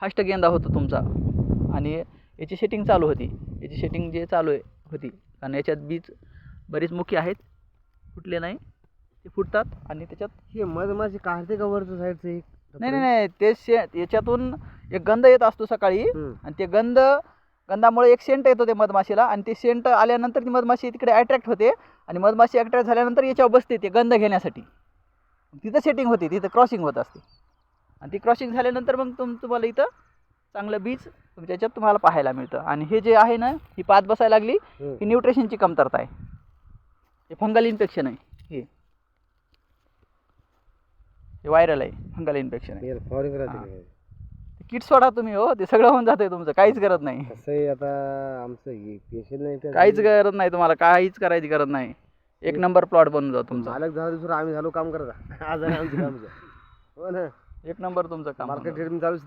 Fast गेंदा होतो तुमचा. आणि याची सेटिंग चालू होती, याची सेटिंग जे चालू आहे होती, कारण याच्यात बीज बरीच मुखी आहेत, फुटले नाही, ते फुटतात. आणि त्याच्यात हे मधमाशी काढते का वरचं साईडचं एक? नाही ते याच्यातून एक गंध येत असतो सकाळी. आणि ते गंधामुळे एक सेंट येतो ते मधमाशीला. आणि ते सेंट आल्यानंतर ती मधमाशी तिकडे अट्रॅक्ट होते. आणि मधमाशी अट्रॅक्ट झाल्यानंतर याच्यावर बसते ते गंध घेण्यासाठी. तिथं सेटिंग होती, तिथं क्रॉसिंग होत असते. आणि ती क्रॉसिंग झाल्यानंतर मग तुम्हाला इथं चांगलं बीज तुमच्या याच्यात तुम्हाला पाहायला मिळतं. आणि हे जे आहे ना, ही पात बसायला लागली, ही न्यूट्रिशनची कमतरता आहे, हे फंगल इन्फेक्शन आहे. हे व्हायरल आहे, फंगल इन्फेक्शन आहे. फवारणी करायची किट सोडा तुम्ही, हो ते सगळं होऊन जाते तुमचं, काहीच गरज नाही. कसं आहे आता आमचं हे पेशंट नाही, काहीच गरज नाही तुम्हाला, काहीच करायची गरज नाही. एक नंबर प्लॉट बनून जातो तुमचा. मालक झाला दुसरं आम्ही झालो काम करता आज आमचं काम. हो ना, एक नंबर तुमचं काम. मार्केट चालूच द्या.